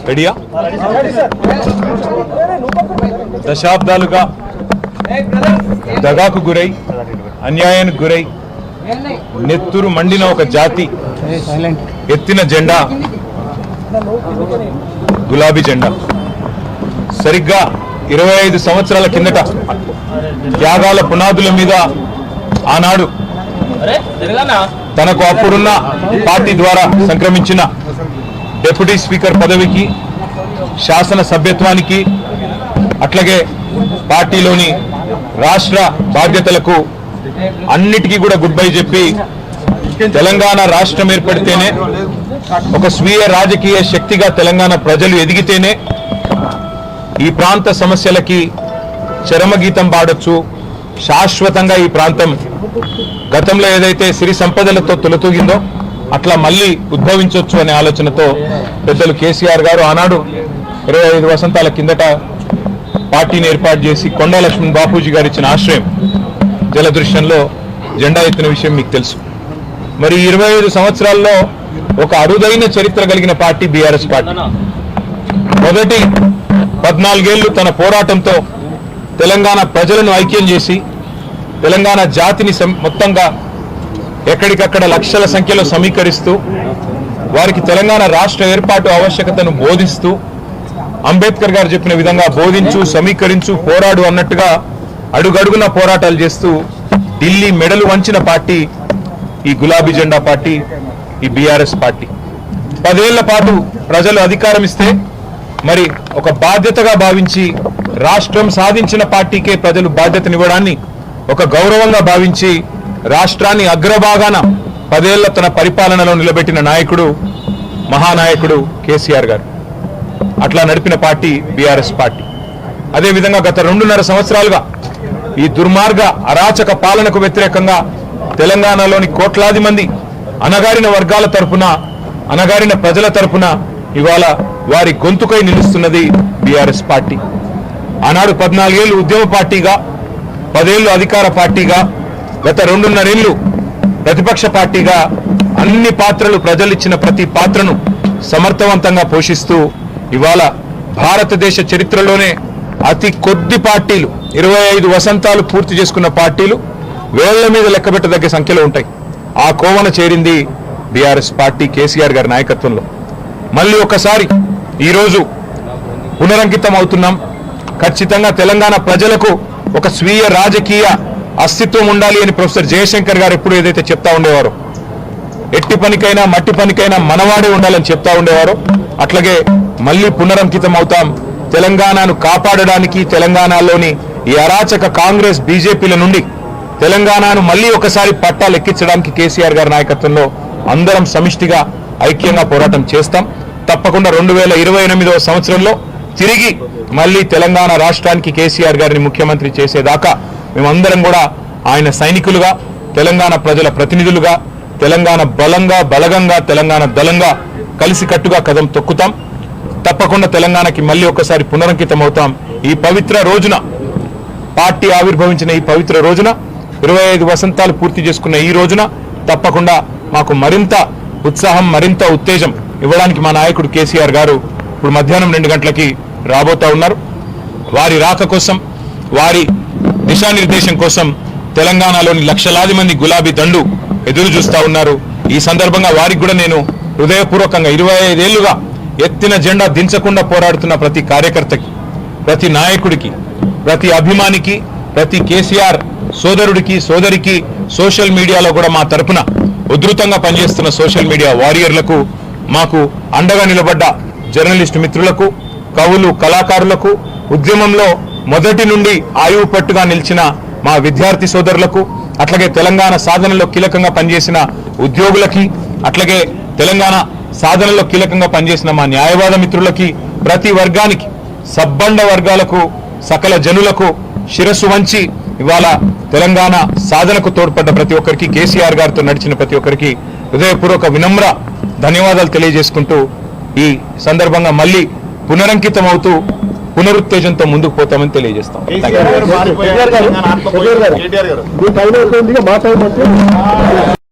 రెడీయా? దశాబ్దాలుగా దగాకు గురై అన్యాయానికి గురై నెత్తురు మండిన ఒక జాతి ఎత్తిన జెండా గులాబీ జెండా. సరిగ్గా 25 సంవత్సరాల కిందట త్యాగాల పునాదుల మీద ఆనాడు తనకు అప్పుడున్న పార్టీ ద్వారా సంక్రమించిన డిప్యూటీ స్పీకర్ పదవికి, శాసన సభ్యత్వానికి, అట్లాగే పార్టీలోని రాష్ట్ర బాధ్యతలకు అన్నిటికీ కూడా గుడ్ బై చెప్పి తెలంగాణ రాష్ట్రం ఏర్పడితేనే ఒక స్వీయ రాజకీయ శక్తిగా తెలంగాణ ప్రజలు ఎదిగితేనే ఈ ప్రాంత సమస్యలకి చరమగీతం పాడొచ్చు, శాశ్వతంగా ఈ ప్రాంతం గతంలో ఏదైతే సిరి సంపదలతో తొలతూగిందో అట్లా మళ్ళీ ఉద్భవించవచ్చు అనే ఆలోచనతో పెద్దలు కేసీఆర్ గారు ఆనాడు 25 వసంతాల కిందట పార్టీని ఏర్పాటు చేసి కొండా లక్ష్మణ్ బాపూజీ గారు ఇచ్చిన ఆశ్రయం జలదృశ్యంలో జెండా ఎత్తిన విషయం మీకు తెలుసు. మరి 25 సంవత్సరాల్లో ఒక అరుదైన చరిత్ర కలిగిన పార్టీ బీఆర్ఎస్ పార్టీ. మొదటి 14 ఏళ్లు తన పోరాటంతో తెలంగాణ ప్రజలను ఐక్యం చేసి తెలంగాణ జాతిని మొత్తంగా ఎక్కడికక్కడ లక్షల సంఖ్యలో సమీకరిస్తూ వారికి తెలంగాణ రాష్ట్ర ఏర్పాటు ఆవశ్యకతను బోధిస్తూ అంబేద్కర్ గారు చెప్పిన విధంగా బోధించు, సమీకరించు, పోరాడు అన్నట్టుగా అడుగడుగున పోరాటాలు చేస్తూ ఢిల్లీ మెడలు వంచిన పార్టీ ఈ గులాబీ జెండా పార్టీ, ఈ బీఆర్ఎస్ పార్టీ. 10 ఏళ్ల పాటు ప్రజలు అధికారం ఇస్తే మరి ఒక బాధ్యతగా భావించి రాష్ట్రం సాధించిన పార్టీకే ప్రజలు బాధ్యతనివ్వడాన్ని ఒక గౌరవంగా భావించి రాష్ట్రాన్ని అగ్రభాగాన 10 ఏళ్ల తన పరిపాలనలో నిలబెట్టిన నాయకుడు మహానాయకుడు కేసీఆర్ గారు. అట్లా నడిపిన పార్టీ బీఆర్ఎస్ పార్టీ. అదేవిధంగా గత 2.5 సంవత్సరాలుగా ఈ దుర్మార్గ అరాచక పాలనకు వ్యతిరేకంగా తెలంగాణలోని కోట్లాది మంది అణగారిన వర్గాల తరపున, అణగారిన ప్రజల తరపున ఇవాళ వారి గొంతుకై నిలుస్తున్నది బీఆర్ఎస్ పార్టీ. ఆనాడు 14 ఏళ్లు ఉద్యమ పార్టీగా, 10 ఏళ్లు అధికార పార్టీగా, గత 2.5 ఏళ్లు ప్రతిపక్ష పార్టీగా అన్ని పాత్రలు, ప్రజలిచ్చిన ప్రతి పాత్రను సమర్థవంతంగా పోషిస్తూ ఇవాళ భారతదేశ చరిత్రలోనే అతి కొద్ది పార్టీలు, 25 వసంతాలు పూర్తి చేసుకున్న పార్టీలు వేళ్ల మీద లెక్కబెట్టదగ్గ సంఖ్యలో ఉంటాయి. ఆ కోవన చేరింది బీఆర్ఎస్ పార్టీ కేసీఆర్ గారి నాయకత్వంలో. మళ్ళీ ఒకసారి ఈరోజు పునరంకితం అవుతున్నాం. ఖచ్చితంగా తెలంగాణ ప్రజలకు ఒక స్వీయ రాజకీయ అస్తిత్వం ఉండాలి అని ప్రొఫెసర్ జయశంకర్ గారు ఎప్పుడు ఏదైతే చెప్తా ఉండేవారో, ఎట్టి పనికైనా మట్టి పనికైనా మనవాడే ఉండాలని చెప్తా ఉండేవారో అట్లాగే మళ్ళీ పునరంకితం అవుతాం. తెలంగాణను కాపాడడానికి, తెలంగాణలోని ఈ అరాచక కాంగ్రెస్ బీజేపీల నుండి తెలంగాణను మళ్ళీ ఒకసారి పట్టాలెక్కించడానికి కేసీఆర్ గారి నాయకత్వంలో అందరం సమిష్టిగా ఐక్యంగా పోరాటం చేస్తాం. తప్పకుండా 2028వ సంవత్సరంలో తిరిగి మళ్ళీ తెలంగాణ రాష్ట్రానికి కేసీఆర్ గారిని ముఖ్యమంత్రి చేసేదాకా మేమందరం కూడా ఆయన సైనికులుగా, తెలంగాణ ప్రజల ప్రతినిధులుగా, తెలంగాణ బలంగా, బలగంగా, తెలంగాణ దళంగా కలిసికట్టుగా కదం తొక్కుతాం. తప్పకుండా తెలంగాణకి మళ్ళీ ఒకసారి పునరంకితం అవుతాం. ఈ పవిత్ర రోజున, పార్టీ ఆవిర్భవించిన ఈ పవిత్ర రోజున, 25 వసంతాలు పూర్తి చేసుకున్న ఈ రోజున తప్పకుండా మాకు మరింత ఉత్సాహం, మరింత ఉత్తేజం ఇవ్వడానికి మా నాయకుడు కేసీఆర్ గారు ఇప్పుడు మధ్యాహ్నం 2 గంటలకి రాబోతా ఉన్నారు. వారి రాక కోసం, వారి దిశానిర్దేశం కోసం తెలంగాణలోని లక్షలాది మంది గులాబీ దండు ఎదురు చూస్తా ఉన్నారు. ఈ సందర్భంగా వారికి కూడా నేను హృదయపూర్వకంగా 25 ఏళ్లుగా ఎత్తిన జెండా దించకుండా పోరాడుతున్న ప్రతి కార్యకర్తకి, ప్రతి నాయకుడికి, ప్రతి అభిమానికి, ప్రతి కేసీఆర్ సోదరుడికి, సోదరికి, సోషల్ మీడియాలో కూడా మా తరపున ఉధృతంగా పనిచేస్తున్న సోషల్ మీడియా వారియర్లకు, మాకు అండగా నిలబడ్డ జర్నలిస్టు మిత్రులకు, కవులు, కళాకారులకు, ఉద్యమంలో మొదటి నుండి ఆయువు పట్టుగా నిలిచిన మా విద్యార్థి సోదరులకు, అట్లాగే తెలంగాణ సాధనలో కీలకంగా పనిచేసిన ఉద్యోగులకి, అట్లాగే తెలంగాణ సాధనలో కీలకంగా పనిచేసిన మా న్యాయవాద మిత్రులకి, ప్రతి వర్గానికి, సబ్బండ వర్గాలకు, సకల జనులకు శిరస్సు వంచి ఇవాళ తెలంగాణ సాధనకు తోడ్పడ్డ ప్రతి ఒక్కరికి, కేసీఆర్ గారితో నడిచిన ప్రతి ఒక్కరికి హృదయపూర్వక వినమ్ర ధన్యవాదాలు తెలియజేసుకుంటూ ఈ సందర్భంగా మళ్ళీ పునరంకితం అవుతూ పునరుత్తేజంతో ముందుకు పోతామని తెలియజేస్తాం.